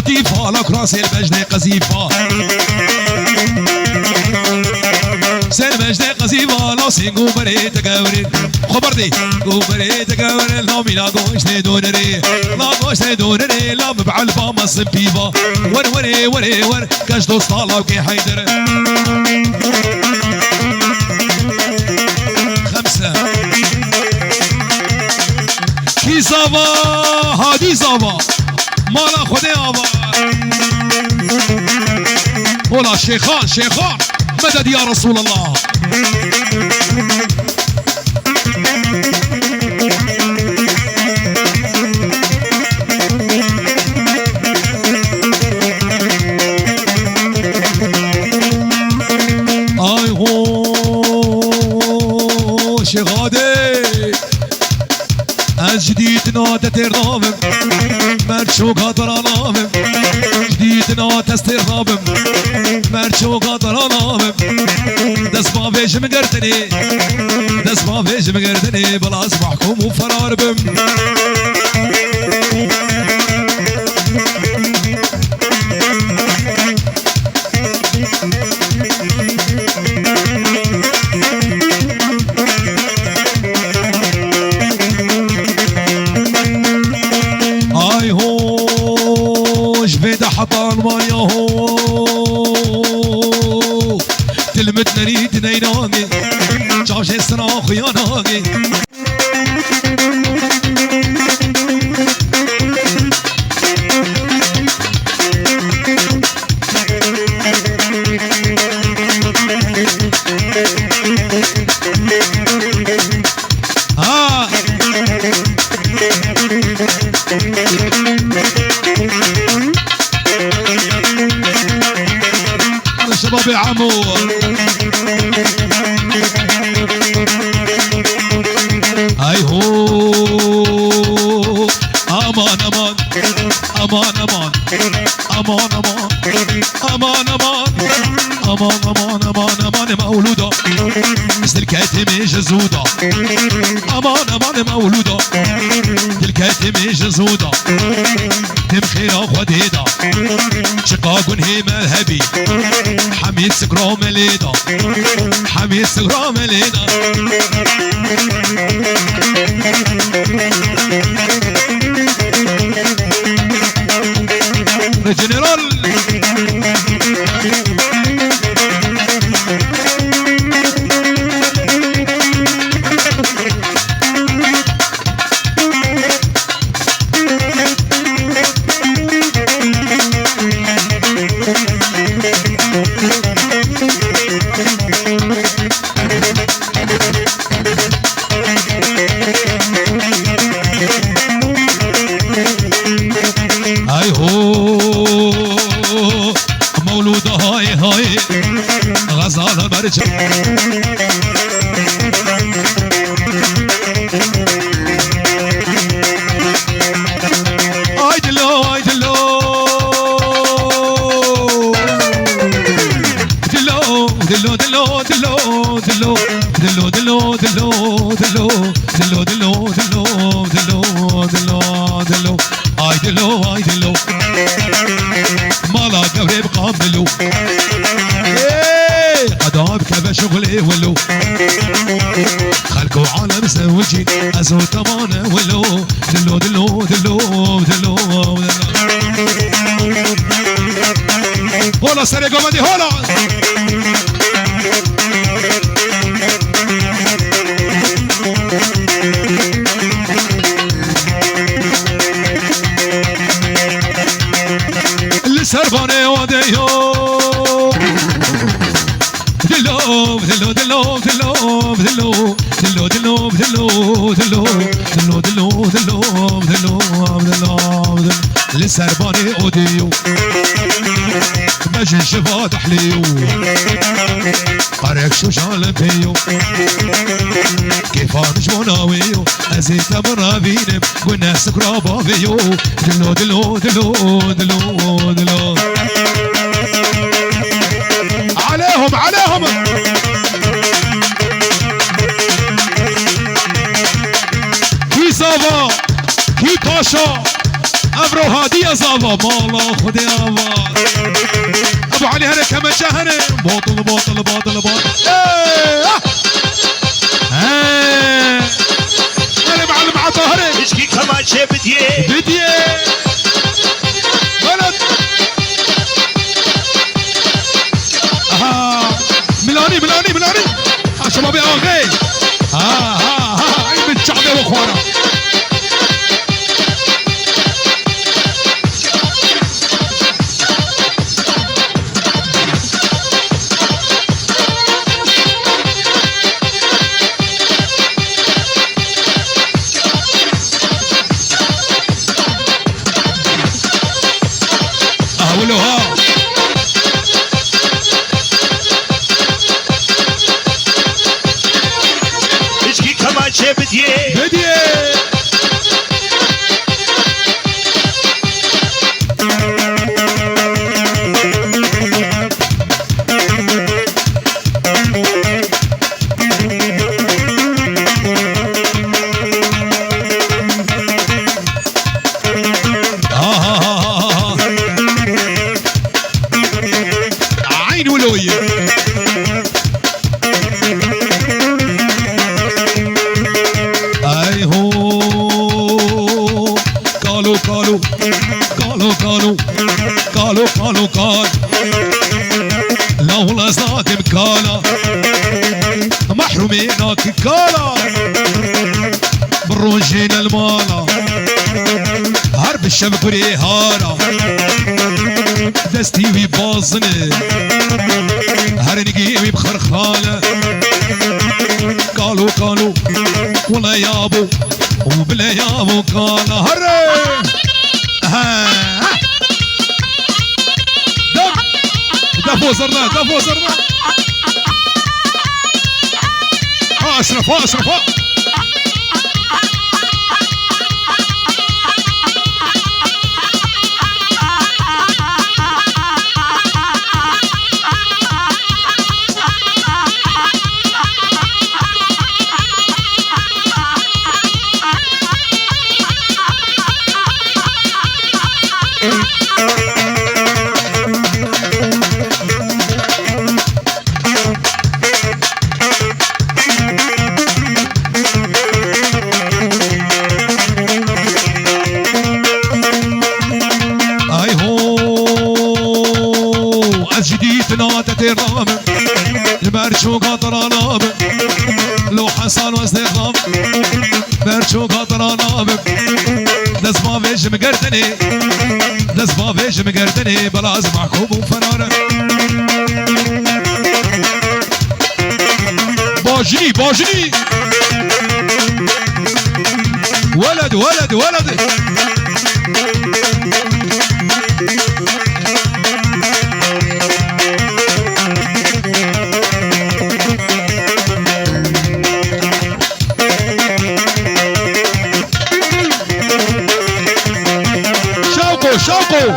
لطيفة على كراسي المجد قذيفة سن مجد قذيفة لا سينغو بريت تقاورين خبردي قو بريت تقاورين لا ميلا قوش دونري لا قوش دونري لا مبعل فاما صبيبا ور وري وري ور كاش دوست الله وكي حيدر خمسة كي زابا هادي زابا مالا خدي آبا ولا شيخان شيخان مدد يا رسول الله اي هو شغادي جديد نوتة الرابم مرشو قدر رابم جديد نوتة استرابم مرشو قدر رابم دس ما فيش مقرتني دس ما فيش مقرتني بلا اصبحكم وفرار بم حطان ما يهو تلمت نريد نيناغي جاوش السنة خياناغي شباب عمو هاي هو امان امان امان امان امان امان امان امان امان امان امان امان مولودة مثل الكاتم جزودة امان امان مولودة الكاتم جزودة تمخيرة خديدة شقاق هي مذهبي حميد سكرام ليدا حميد سكرام ليدا جنرال غزالة برجع اي دلو اي دلو دلو دلو دلو دلو دلو دلو دلو دلو دلو دلو دلو دلو دلو دلو دلو اي دلو اي دلو مالا قبري بقابلو أداب كذا شغلي ولو خلقوا عالم سوجي أزو تمانة ولو دلو دلو دلو دلو هولا سري قمدي هولا اللي سرباني وديو دلو دلو دلو دلو دلو دلو دلو دلو دلو دلو دلو دلو دلو دلو لسرباني اوديو مجن شفا تحليو قريك شو شال فيو كيف مش مناويو ازيت مرابينم والناس قرابا فيو دلو دلو دلو دلو دلو عليهم عليهم كي سافا كي باشا ابرو هادي يا زابا مالا خدي ابا ابو علي هنا كمان شهر بطل بطل بطل بطل انا معلم على ظهري اشكي كمان شي بديه ولد ميلاني ميلاني ميلاني شبابي اغي عيب الشعبي واخوانا ولوها اشكي كمان شي بديه عين ولوية اي هو قالوا قالوا قالوا قالوا قالوا قالوا قال لولا صادم كالا محرومينك كالا بروجين المالا هرب الشبك وريهانا دستي ويبازني هرنقي بخرخالة قالوا قالوا ولا يابو وبلا يابو قال هري دفو زرنا دفو زرنا اشرف اشرف ترام المرشوقة طرانام لو حسن واستقام مرشوقة طرانام دزما فيش مقردني دزما فيش مقردني بلاز محكوم وفرارة باجني باجني ولد ولد ولد شوقو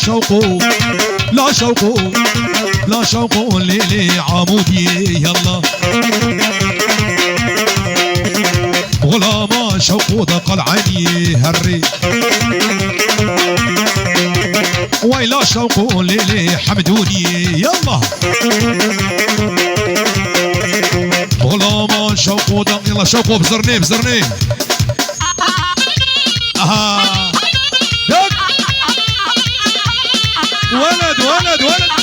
شوقو لا شوقو لا شوقو ليلي عمودي يلا غلاما شوقو دق العيني هري ويلا شوقو ليلي حمدوني يلا غلاما شوقو دق يلا شوقو بزرني بزرني ولد ولد ولد